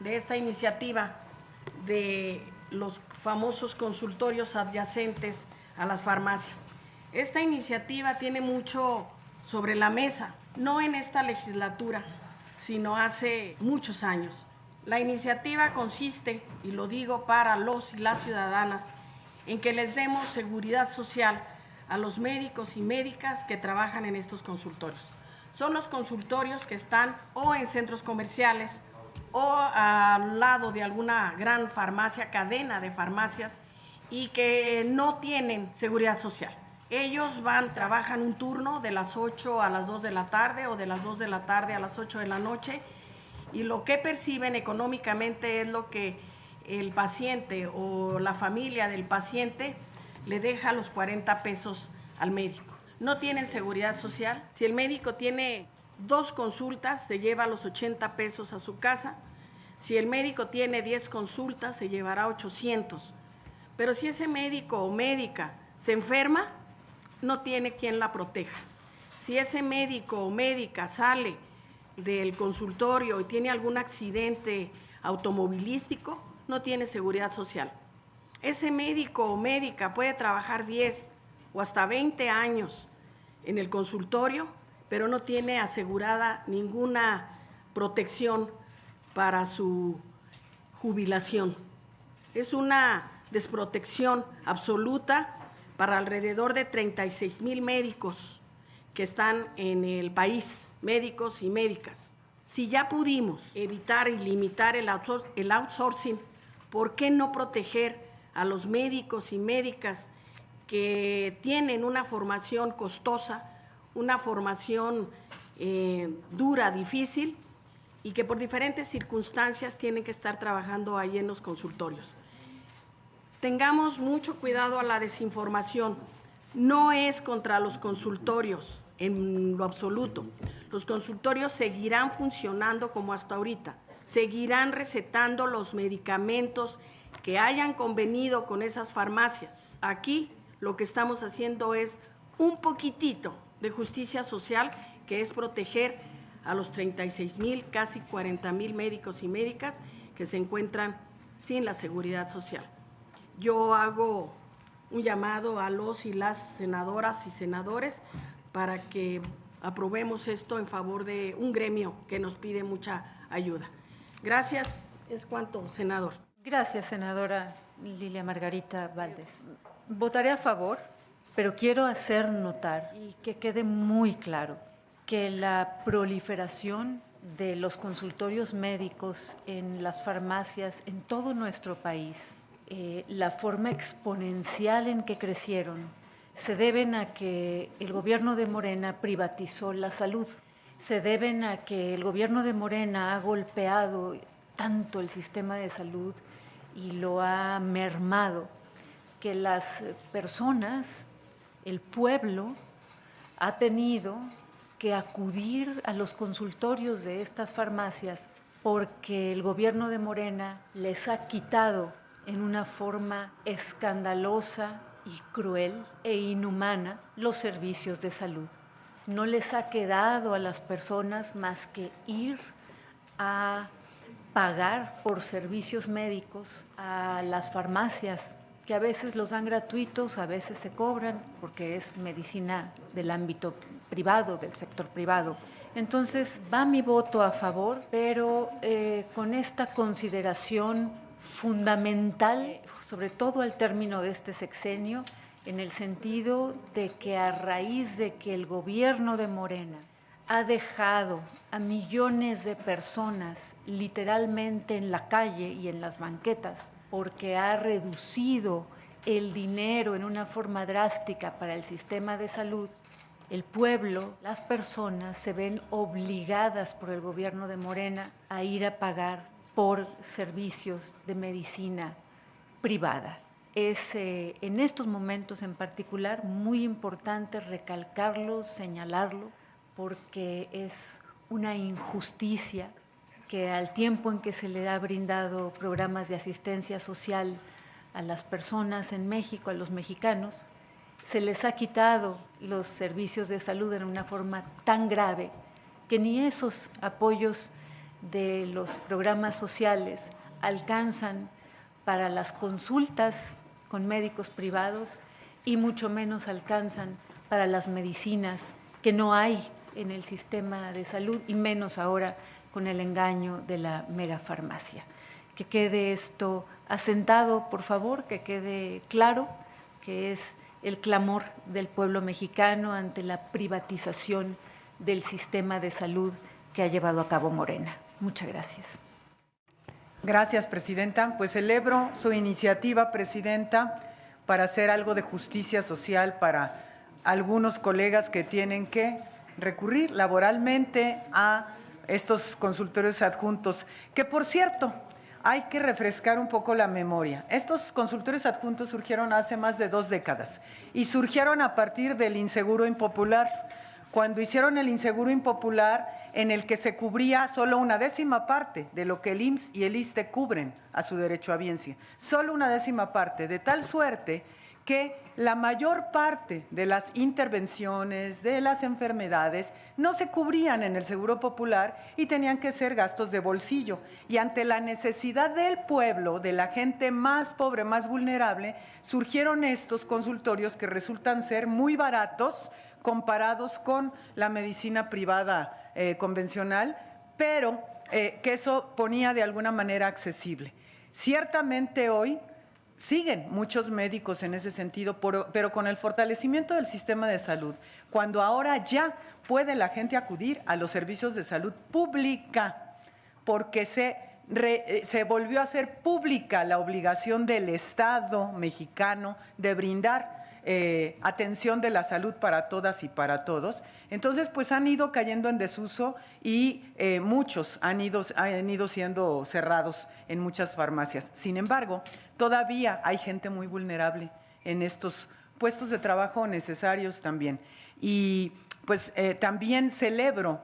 de esta iniciativa de los famosos consultorios adyacentes a las farmacias. Esta iniciativa tiene mucho sobre la mesa, no en esta legislatura, sino hace muchos años. La iniciativa consiste, y lo digo para los y las ciudadanas, en que les demos seguridad social a los médicos y médicas que trabajan en estos consultorios. Son los consultorios que están o en centros comerciales o al lado de alguna gran farmacia, cadena de farmacias, y que no tienen seguridad social. Ellos trabajan un turno de las 8 a las 2 de la tarde o de las 2 de la tarde a las 8 de la noche, y lo que perciben económicamente es lo que el paciente o la familia del paciente le deja los 40 pesos al médico. No tienen seguridad social. Si el médico tiene 2 consultas, se lleva los 80 pesos a su casa. Si el médico tiene 10 consultas, se llevará 800. Pero si ese médico o médica se enferma, no tiene quien la proteja. Si ese médico o médica sale del consultorio y tiene algún accidente automovilístico, no tiene seguridad social. Ese médico o médica puede trabajar 10 o hasta 20 años en el consultorio, pero no tiene asegurada ninguna protección para su jubilación. Es una desprotección absoluta para alrededor de 36,000 médicos que están en el país, médicos y médicas. Si ya pudimos evitar y limitar el outsourcing, ¿por qué no proteger a los médicos y médicas que tienen una formación costosa, una formación dura, difícil, y que por diferentes circunstancias tienen que estar trabajando ahí en los consultorios? Tengamos mucho cuidado a la desinformación. No es contra los consultorios en lo absoluto. Los consultorios seguirán funcionando como hasta ahorita, seguirán recetando los medicamentos que hayan convenido con esas farmacias. Aquí lo que estamos haciendo es un poquitito de justicia social, que es proteger a los 36,000, casi 40,000 médicos y médicas que se encuentran sin la seguridad social. Yo hago un llamado a los y las senadoras y senadores para que aprobemos esto en favor de un gremio que nos pide mucha ayuda. Gracias. Es cuanto, senador. Gracias, senadora Lilia Margarita Valdés. Votaré a favor, pero quiero hacer notar y que quede muy claro que la proliferación de los consultorios médicos en las farmacias en todo nuestro país, la forma exponencial en que crecieron, se deben a que el gobierno de Morena privatizó la salud, se deben a que el gobierno de Morena ha golpeado tanto el sistema de salud y lo ha mermado, que las personas, el pueblo, ha tenido que acudir a los consultorios de estas farmacias porque el gobierno de Morena les ha quitado en una forma escandalosa y cruel e inhumana los servicios de salud. No les ha quedado a las personas más que ir a pagar por servicios médicos a las farmacias, que a veces los dan gratuitos, a veces se cobran, porque es medicina del ámbito privado, del sector privado. Entonces, va mi voto a favor, pero con esta consideración fundamental, sobre todo al término de este sexenio, en el sentido de que a raíz de que el gobierno de Morena ha dejado a millones de personas literalmente en la calle y en las banquetas, porque ha reducido el dinero en una forma drástica para el sistema de salud, el pueblo, las personas se ven obligadas por el gobierno de Morena a ir a pagar por servicios de medicina privada. Es en estos momentos en particular muy importante recalcarlo, señalarlo, porque es una injusticia que al tiempo en que se le ha brindado programas de asistencia social a las personas en México, a los mexicanos, se les ha quitado los servicios de salud en una forma tan grave que ni esos apoyos de los programas sociales alcanzan para las consultas con médicos privados y mucho menos alcanzan para las medicinas que no hay en el sistema de salud y menos ahora con el engaño de la megafarmacia. Que quede esto asentado, por favor, que quede claro que es el clamor del pueblo mexicano ante la privatización del sistema de salud que ha llevado a cabo Morena. Muchas gracias. Gracias, Presidenta. Pues celebro su iniciativa, Presidenta, para hacer algo de justicia social para algunos colegas que tienen que recurrir laboralmente a estos consultorios adjuntos, que por cierto, hay que refrescar un poco la memoria. Estos consultorios adjuntos surgieron hace más de 2 décadas y surgieron a partir del inseguro impopular. Cuando hicieron el inseguro impopular, en el que se cubría solo una décima parte de lo que el IMSS y el ISSSTE cubren a su derecho a biencia, solo una décima parte, de tal suerte que la mayor parte de las intervenciones, de las enfermedades, no se cubrían en el Seguro Popular y tenían que ser gastos de bolsillo. Y ante la necesidad del pueblo, de la gente más pobre, más vulnerable, surgieron estos consultorios que resultan ser muy baratos comparados con la medicina privada convencional, pero que eso ponía de alguna manera accesible. Ciertamente hoy siguen muchos médicos en ese sentido, pero con el fortalecimiento del sistema de salud, cuando ahora ya puede la gente acudir a los servicios de salud pública, porque se volvió a hacer pública la obligación del Estado mexicano de brindar atención de la salud para todas y para todos. Entonces, pues han ido cayendo en desuso y muchos han ido siendo cerrados en muchas farmacias. Sin embargo, todavía hay gente muy vulnerable en estos puestos de trabajo necesarios también. Y pues también celebro,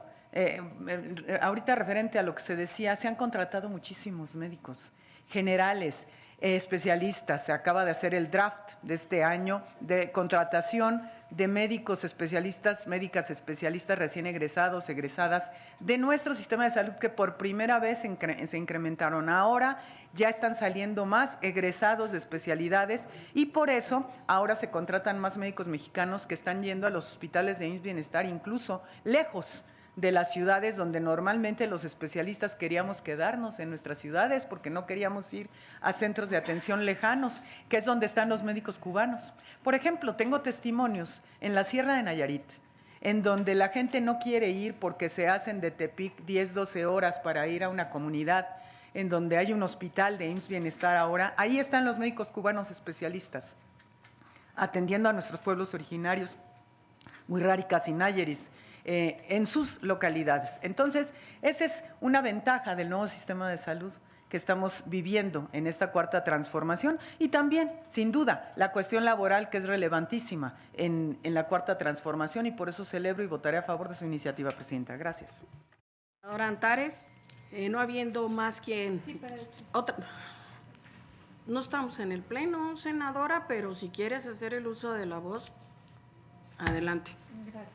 ahorita referente a lo que se decía, se han contratado muchísimos médicos generales, especialistas. Se acaba de hacer el draft de este año de contratación de médicos especialistas, médicas especialistas recién egresados, egresadas de nuestro sistema de salud, que por primera vez se incrementaron. Ahora ya están saliendo más egresados de especialidades y por eso ahora se contratan más médicos mexicanos que están yendo a los hospitales de IMSS Bienestar, incluso lejos de las ciudades donde normalmente los especialistas queríamos quedarnos en nuestras ciudades porque no queríamos ir a centros de atención lejanos, que es donde están los médicos cubanos. Por ejemplo, tengo testimonios en la Sierra de Nayarit, en donde la gente no quiere ir porque se hacen de Tepic 10, 12 horas para ir a una comunidad en donde hay un hospital de IMSS Bienestar ahora. Ahí están los médicos cubanos especialistas, atendiendo a nuestros pueblos originarios, Huirráricas y Nayeris, en sus localidades. Entonces, esa es una ventaja del nuevo sistema de salud que estamos viviendo en esta cuarta transformación y también, sin duda, la cuestión laboral que es relevantísima en la cuarta transformación y por eso celebro y votaré a favor de su iniciativa, Presidenta. Gracias. Senadora Antares, no habiendo más quien… Sí, para otra. No estamos en el pleno, senadora, pero si quieres hacer el uso de la voz, adelante. Gracias.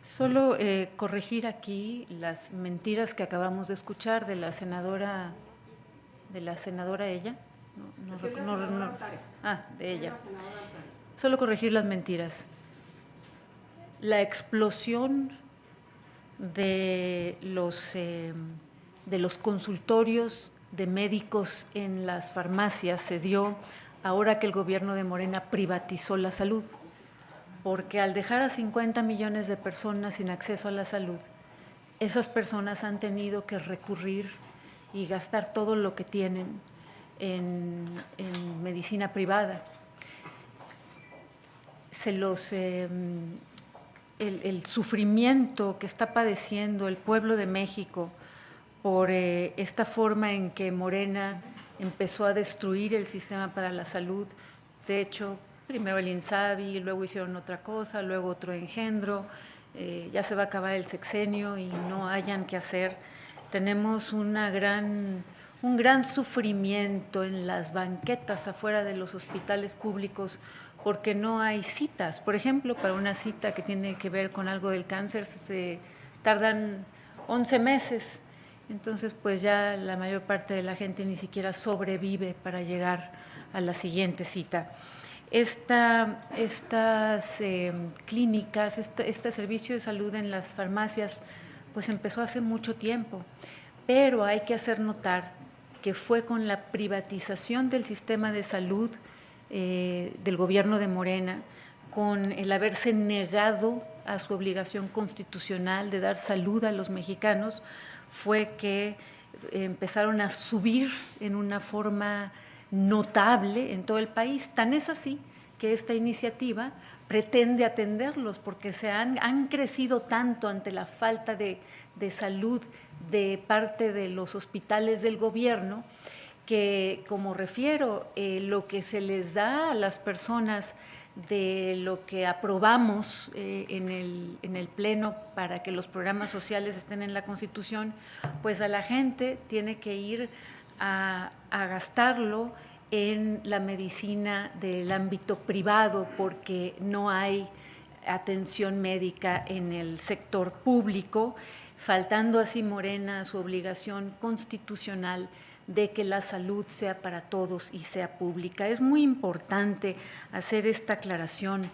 Solo corregir aquí las mentiras que acabamos de escuchar de la senadora ella. De ella. Solo corregir las mentiras. La explosión de los consultorios de médicos en las farmacias se dio ahora que el gobierno de Morena privatizó la salud. Porque al dejar a 50 millones de personas sin acceso a la salud, esas personas han tenido que recurrir y gastar todo lo que tienen en medicina privada. El sufrimiento que está padeciendo el pueblo de México por esta forma en que Morena empezó a destruir el sistema para la salud, de hecho, primero el INSABI, luego hicieron otra cosa, luego otro engendro, ya se va a acabar el sexenio y no hayan que hacer. Tenemos un gran sufrimiento en las banquetas afuera de los hospitales públicos porque no hay citas. Por ejemplo, para una cita que tiene que ver con algo del cáncer se tardan 11 meses Entonces, pues ya la mayor parte de la gente ni siquiera sobrevive para llegar a la siguiente cita. Estas clínicas, este servicio de salud en las farmacias, pues empezó hace mucho tiempo, pero hay que hacer notar que fue con la privatización del sistema de salud del gobierno de Morena, con el haberse negado a su obligación constitucional de dar salud a los mexicanos, fue que empezaron a subir en una forma notable en todo el país. Tan es así que esta iniciativa pretende atenderlos porque han crecido tanto ante la falta de salud de parte de los hospitales del gobierno que, como refiero, lo que se les da a las personas de lo que aprobamos en el Pleno para que los programas sociales estén en la Constitución, pues a la gente tiene que ir a gastarlo en la medicina del ámbito privado porque no hay atención médica en el sector público, faltando así Morena a su obligación constitucional de que la salud sea para todos y sea pública. Es muy importante hacer esta aclaración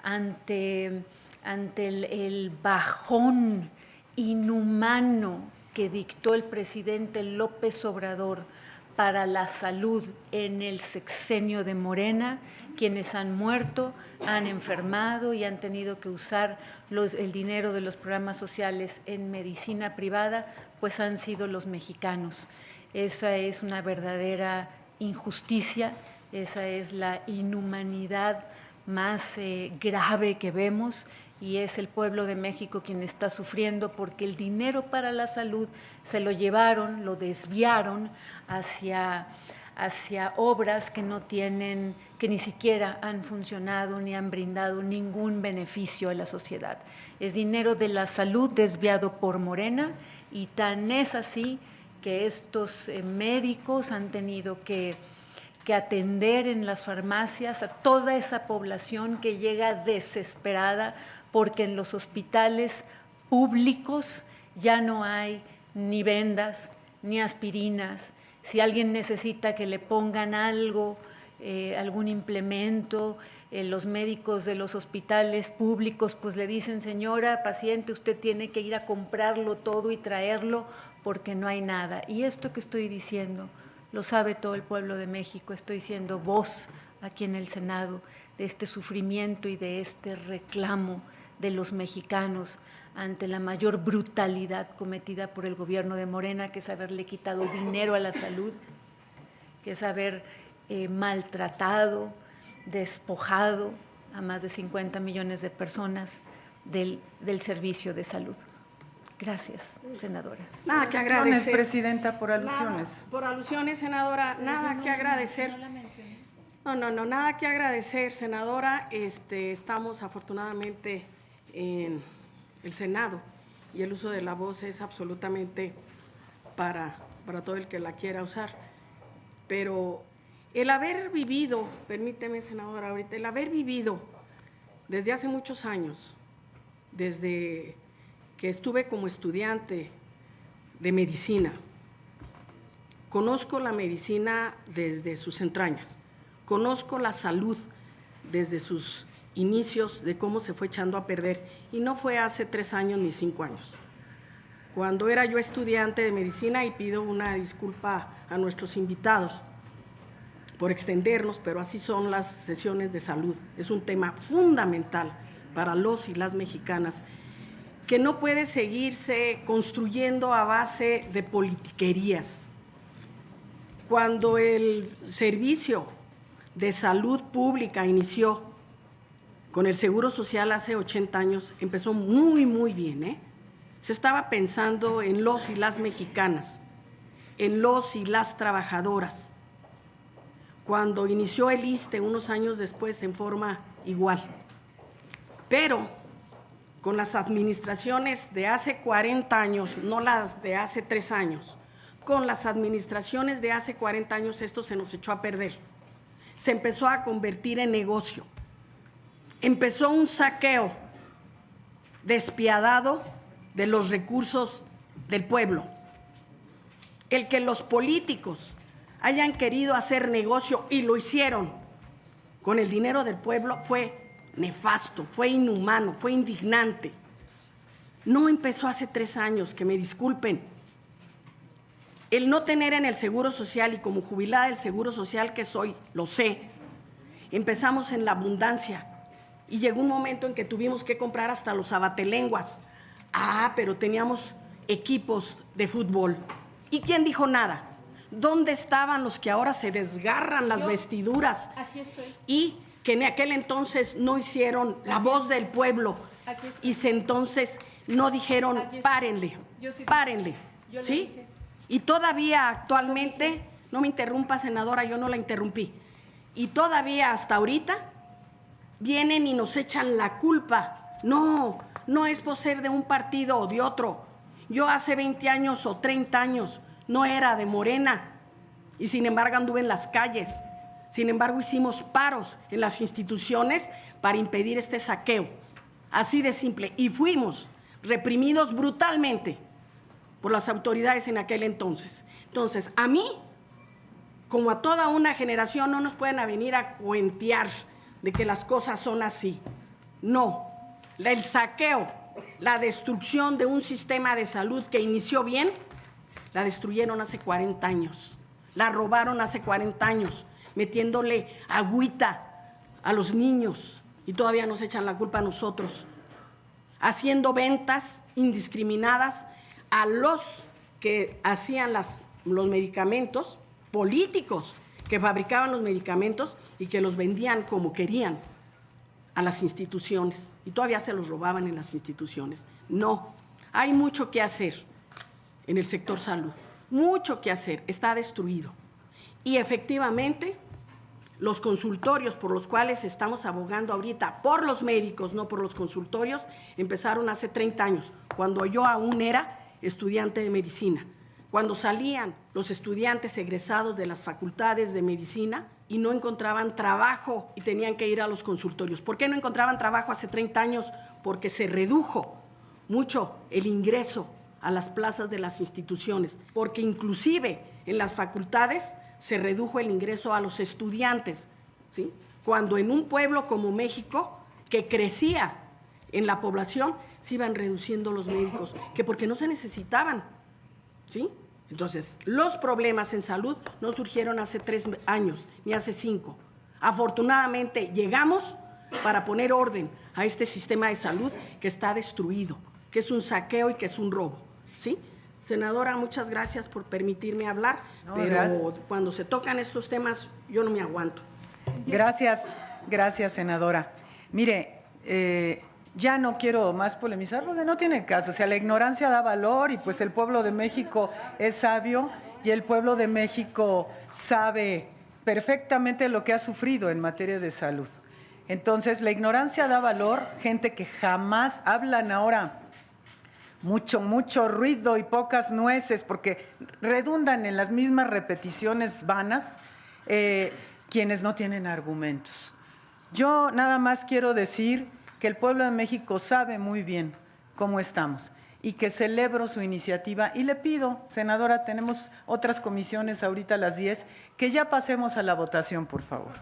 ante el bajón inhumano que dictó el presidente López Obrador para la salud en el sexenio de Morena. Quienes han muerto, han enfermado y han tenido que usar el dinero de los programas sociales en medicina privada, pues han sido los mexicanos. Esa es una verdadera injusticia, esa es la inhumanidad más grave que vemos, y es el pueblo de México quien está sufriendo porque el dinero para la salud se lo llevaron, lo desviaron hacia obras que no tienen, que ni siquiera han funcionado ni han brindado ningún beneficio a la sociedad. Es dinero de la salud desviado por Morena, y tan es así que estos médicos han tenido que atender en las farmacias a toda esa población que llega desesperada porque en los hospitales públicos ya no hay ni vendas ni aspirinas. Si alguien necesita que le pongan algo, algún implemento, los médicos de los hospitales públicos pues le dicen: señora paciente, usted tiene que ir a comprarlo todo y traerlo porque no hay nada. Y esto que estoy diciendo lo sabe todo el pueblo de México. Estoy siendo voz aquí en el Senado de este sufrimiento y de este reclamo de los mexicanos ante la mayor brutalidad cometida por el gobierno de Morena, que es haberle quitado dinero a la salud, que es haber maltratado, despojado a más de 50 millones de personas del servicio de salud. Gracias, senadora. Nada que agradecer. Presidenta, por alusiones. Por alusiones, senadora, nada que agradecer. No, nada que agradecer, senadora. Estamos afortunadamente en el Senado y el uso de la voz es absolutamente para todo el que la quiera usar. Pero el haber vivido, permíteme, senadora, ahorita, el haber vivido desde hace muchos años, desde que estuve como estudiante de medicina, conozco la medicina desde sus entrañas, conozco la salud desde sus inicios, de cómo se fue echando a perder, y no fue hace 3 años ni 5 años. Cuando era yo estudiante de medicina, y pido una disculpa a nuestros invitados por extendernos, pero así son las sesiones de salud, es un tema fundamental para los y las mexicanas, que no puede seguirse construyendo a base de politiquerías. Cuando el servicio de salud pública inició con el Seguro Social hace 80 años, empezó muy bien, Se estaba pensando en los y las mexicanas, en los y las trabajadoras. Cuando inició el ISSSTE unos años después en forma igual. Pero con las administraciones de hace 40 años, no las de hace 3 años, con las administraciones de hace 40 años esto se nos echó a perder. Se empezó a convertir en negocio. Empezó un saqueo despiadado de los recursos del pueblo. El que los políticos hayan querido hacer negocio y lo hicieron con el dinero del pueblo fue nefasto, fue inhumano, fue indignante. No empezó hace 3 años, que me disculpen. El no tener en el Seguro Social, y como jubilada del Seguro Social que soy, lo sé, empezamos en la abundancia y llegó un momento en que tuvimos que comprar hasta los abatelenguas. Pero teníamos equipos de fútbol. ¿Y quién dijo nada? ¿Dónde estaban los que ahora se desgarran las vestiduras? Aquí estoy. Y que en aquel entonces no hicieron la voz del pueblo. Y entonces no dijeron, párenle, párenle. ¿Sí? Y todavía actualmente, no me interrumpa, senadora, yo no la interrumpí. Y todavía hasta ahorita vienen y nos echan la culpa. No, no es por ser de un partido o de otro. Yo hace 20 años o 30 años no era de Morena y sin embargo anduve en las calles. Sin embargo hicimos paros en las instituciones para impedir este saqueo. Así de simple. Y fuimos reprimidos brutalmente por las autoridades en aquel entonces. Entonces, a mí, como a toda una generación, no nos pueden venir a cuentear de que las cosas son así. No, el saqueo, la destrucción de un sistema de salud que inició bien, la destruyeron hace 40 años, la robaron hace 40 años, metiéndole agüita a los niños y todavía nos echan la culpa a nosotros, haciendo ventas indiscriminadas a los que hacían los medicamentos, políticos que fabricaban los medicamentos y que los vendían como querían a las instituciones y todavía se los robaban en las instituciones. No, hay mucho que hacer en el sector salud, mucho que hacer, está destruido. Y efectivamente, los consultorios por los cuales estamos abogando ahorita, por los médicos, no por los consultorios, empezaron hace 30 años, cuando yo aún era estudiante de medicina, cuando salían los estudiantes egresados de las facultades de medicina y no encontraban trabajo y tenían que ir a los consultorios. ¿Por qué no encontraban trabajo hace 30 años? Porque se redujo mucho el ingreso a las plazas de las instituciones, porque inclusive en las facultades se redujo el ingreso a los estudiantes, ¿sí? Cuando en un pueblo como México, que crecía en la población, se iban reduciendo los médicos, que porque no se necesitaban, ¿sí? Entonces, los problemas en salud no surgieron hace 3 años, ni hace 5. Afortunadamente, llegamos para poner orden a este sistema de salud que está destruido, que es un saqueo y que es un robo, ¿sí? Senadora, muchas gracias por permitirme hablar, pero cuando se tocan estos temas, yo no me aguanto. Gracias, senadora. Mire, ya no quiero más polemizar porque no tiene caso. O sea, la ignorancia da valor y pues el pueblo de México es sabio y el pueblo de México sabe perfectamente lo que ha sufrido en materia de salud. Entonces, la ignorancia da valor, gente que jamás hablan ahora mucho ruido y pocas nueces porque redundan en las mismas repeticiones vanas, quienes no tienen argumentos. Yo nada más quiero decir que el pueblo de México sabe muy bien cómo estamos y que celebro su iniciativa y le pido, senadora, tenemos otras comisiones ahorita a las 10, que ya pasemos a la votación, por favor.